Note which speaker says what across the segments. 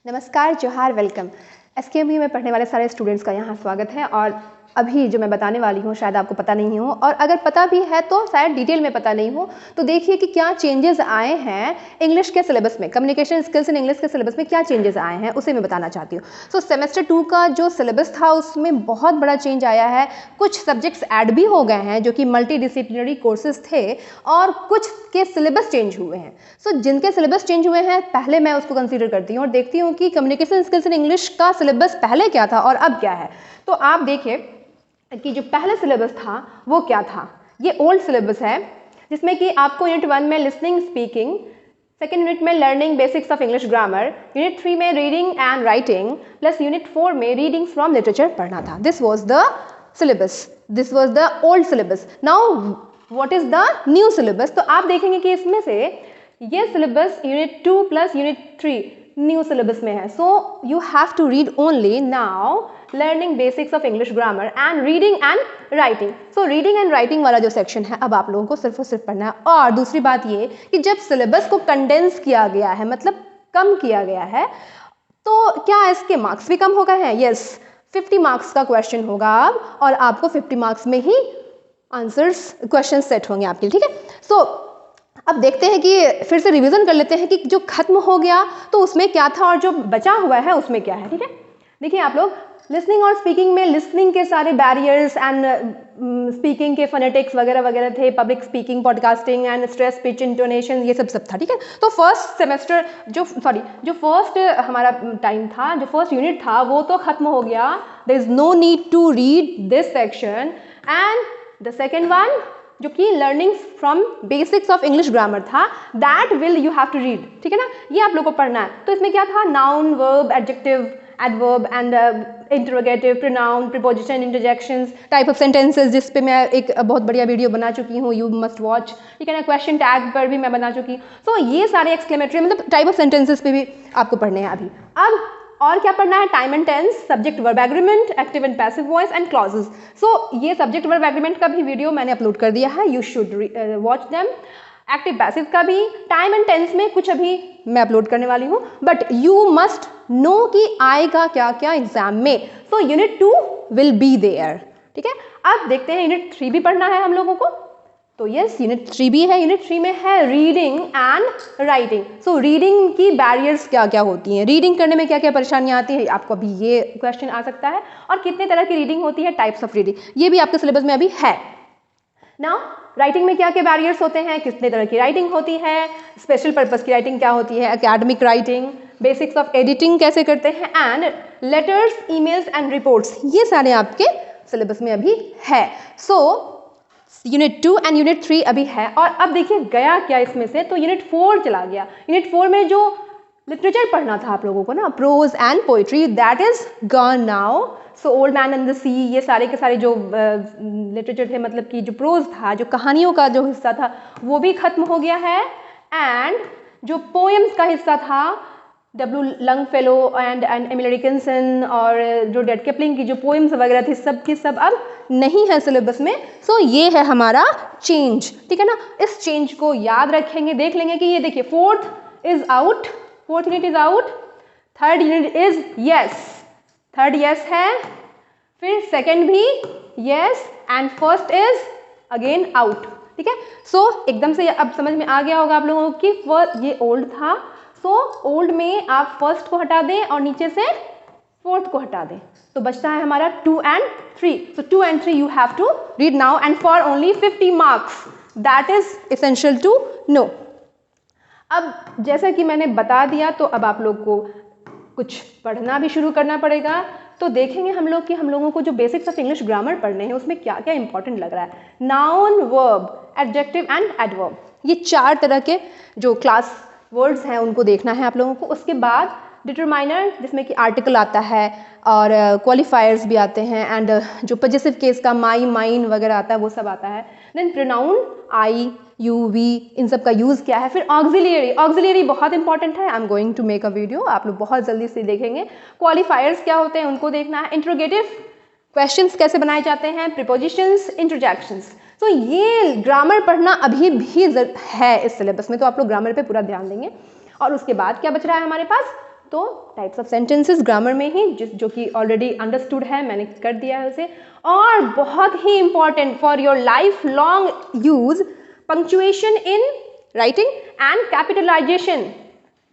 Speaker 1: नमस्कार, जोहार, वेलकम। एसकेएमयू में पढ़ने वाले सारे स्टूडेंट्स का यहाँ स्वागत है। और अभी जो मैं बताने वाली हूँ शायद आपको पता नहीं हो, और अगर पता भी है तो शायद डिटेल में पता नहीं हो। तो देखिए कि क्या चेंजेस आए हैं इंग्लिश के सिलेबस में, कम्युनिकेशन स्किल्स इन इंग्लिश के सिलेबस में क्या चेंजेस आए हैं उसे मैं बताना चाहती हूँ। सो सेमेस्टर 2 का जो सिलेबस था उसमें बहुत बड़ा चेंज आया है। कुछ सब्जेक्ट्स ऐड भी हो गए हैं जो कि मल्टी डिसिप्लिनरी कोर्सेज थे, और कुछ के सिलेबस चेंज हुए हैं। सो जिनके सिलेबस चेंज हुए हैं पहले मैं उसको कंसीडर करती हूँ और देखती हूँ कि कम्युनिकेशन स्किल्स इन इंग्लिश का सिलेबस पहले क्या था और अब क्या है। तो आप देखिए कि जो पहले सिलेबस था वो क्या था। ये ओल्ड सिलेबस है जिसमें कि आपको यूनिट 1 में लिसनिंग स्पीकिंग, सेकेंड यूनिट में learning basics of English grammar, unit 3 में reading and writing, plus unit 4 में रीडिंग फ्रॉम लिटरेचर पढ़ना था। This was the syllabus, this was the old syllabus. Now what is the new syllabus. तो आप देखेंगे कि इसमें से ये syllabus unit 2 plus unit 3 new syllabus में है। So you have to read only now learning basics of English grammar and reading and writing. So reading and writing वाला जो सेक्शन है अब आप लोगों को सिर्फ और सिर्फ पढ़ना है। और दूसरी बात ये कि जब सिलेबस को कंडेंस किया गया है, मतलब कम किया गया है, तो क्या इसके मार्क्स भी कम हो गए हैं? यस, 50 मार्क्स का क्वेश्चन होगा अब, और आपको 50 मार्क्स में ही आंसर्स क्वेश्चन सेट होंगे आपके लिए, ठीक है। सो अब देखते हैं कि फिर से रिवीजन कर लेते हैं कि जो खत्म हो गया तो उसमें क्या था और जो बचा हुआ है उसमें क्या है, ठीक है। देखिए आप लोग, लिसनिंग और स्पीकिंग में लिसनिंग के सारे बैरियर्स एंड स्पीकिंग के फोनेटिक्स वगैरह वगैरह थे, public speaking, podcasting and stress, pitch, intonation, ये सब था, ठीक है। तो फर्स्ट सेमेस्टर जो फर्स्ट हमारा टाइम था, जो फर्स्ट यूनिट था वो तो खत्म हो गया। There is no need to read this section. And the second one जो कि learning from basics of English grammar था, that will you have to read, ठीक है ना। ये आप लोग को पढ़ना है। तो इसमें क्या था? Noun, verb, adjective, adverb and interrogative, pronoun, preposition, interjections, type of sentences, जिस पे मैं एक बहुत बढ़िया वीडियो बना चुकी हूँ, यू मस्ट वॉच, ठीक है ना। क्वेश्चन टैग पर भी मैं बना चुकी हूँ। सो ये सारे एक्सक्लेमेटरी मतलब टाइप ऑफ सेंटेंसेस पे भी आपको पढ़ने हैं अभी। अब और क्या पढ़ना है? Time and tense, subject verb agreement, active and passive voice and clauses. So ये सब्जेक्ट वर्ब एग्रीमेंट का भी वीडियो मैंने अपलोड कर दिया है, you should watch them. Active passive का भी, टाइम एंड टेंस में कुछ अभी मैं अपलोड करने वाली हूँ, बट यू मस्ट नो कि आएगा क्या क्या एग्जाम में। So unit 2 will be there, ठीक है। अब देखते हैं यूनिट 3 भी पढ़ना है हम लोगों को। तो यस, यूनिट 3 भी है। यूनिट 3 में है reading and writing. So reading की बैरियर्स क्या क्या होती हैं, रीडिंग करने में क्या क्या परेशानियां आती है, आपको अभी ये क्वेश्चन आ सकता है। और कितने तरह की रीडिंग होती है, टाइप्स ऑफ रीडिंग, ये भी आपके सिलेबस में अभी है। नाउ राइटिंग में क्या क्या बैरियर्स होते हैं, कितने तरह की राइटिंग होती है, स्पेशल पर्पस की राइटिंग क्या होती है, academic writing, basics of editing कैसे करते हैं, and letters, emails and reports, ये सारे आपके सिलेबस में अभी है। सो यूनिट 2 एंड यूनिट 3 अभी है। और अब देखिए गया क्या इसमें से, तो यूनिट 4 चला गया। यूनिट 4 में जो लिटरेचर पढ़ना था आप लोगों को ना, prose and poetry, that is gone now. So old man and the sea, ये सारे के सारे जो लिटरेचर थे, मतलब कि जो प्रोज था, जो कहानियों का जो हिस्सा था, वो भी खत्म हो गया है। एंड जो पोएम्स का हिस्सा था, डब्ल्यू लंगफेलो एंड एमिली डिकिंसन और जो डेड किपलिंग की जो पोएम्स वगैरह थी, सब की सब अब नहीं है सिलेबस में। सो ये है हमारा चेंज, ठीक है ना। इस चेंज को याद रखेंगे, देख लेंगे कि ये देखिए fourth is out, fourth unit is out, third unit is yes, third yes है, फिर सेकेंड भी yes, and first is again out, ठीक है। सो एकदम से अब समझ में आ गया होगा आप लोगों को कि ये ओल्ड था। सो ओल्ड में आप फर्स्ट को हटा दें और नीचे से फोर्थ को हटा दें, तो बचता है हमारा 2 and 3। So 2 and 3 you have to read now and for only 50 marks, that is essential to know. अब जैसा कि मैंने बता दिया, तो अब आप लोग को कुछ पढ़ना भी शुरू करना पड़ेगा। तो देखेंगे हम लोग कि हम लोगों को जो बेसिक्स ऑफ इंग्लिश ग्रामर पढ़ने हैं उसमें क्या क्या इंपॉर्टेंट लग रहा है। Noun, verb, adjective and adverb, ये 4 तरह के जो क्लास वर्ड्स हैं उनको देखना है आप लोगों को। उसके बाद डिटरमाइनर, जिसमें कि आर्टिकल आता है और क्वालिफायर्स भी आते हैं, एंड जो पॉजिटिव केस का माई, माइन वगैरह आता है, वो सब आता है। Then pronoun, I, you, we, इन सब का यूज़ क्या है। फिर ऑक्सिलियरी, ऑक्सिलियरी बहुत इंपॉर्टेंट है, I am going to make a video, आप लोग बहुत जल्दी से देखेंगे। क्वालिफायर्स क्या होते हैं उनको देखना है। इंट्रोगेटिव क्वेश्चंस कैसे बनाए जाते हैं, प्रीपोजिशंस, इंटरजेक्शंस। तो ये ग्रामर पढ़ना अभी भी है इस सिलेबस में, तो आप लोग ग्रामर पे पूरा ध्यान देंगे। और उसके बाद क्या बच रहा है हमारे पास? तो टाइप्स ऑफ सेंटेंसेस ग्रामर में ही जो कि ऑलरेडी अंडरस्टूड है, मैंने कर दिया है उसे। और बहुत ही important for your life long use, punctuation in writing and capitalization.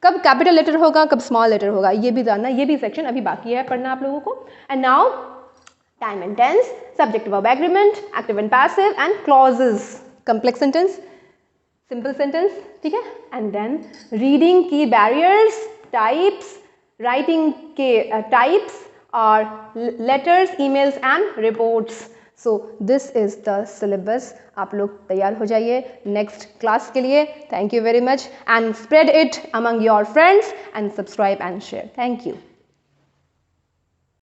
Speaker 1: कब कैपिटल लेटर होगा, कब स्मॉल लेटर होगा, ये भी जानना, ये भी सेक्शन अभी बाकी है पढ़ना आप लोगों को। And now time and tense, subject verb agreement, active and passive and clauses, complex sentence, simple sentence, ठीक है। एंड देन रीडिंग की बैरियर्स, टाइप्स, राइटिंग के टाइप्स और letters, emails and reports. So this is the syllabus. आप लोग तैयार हो जाइए नेक्स्ट क्लास के लिए। Thank you very much and spread it among your friends and subscribe and share. Thank you.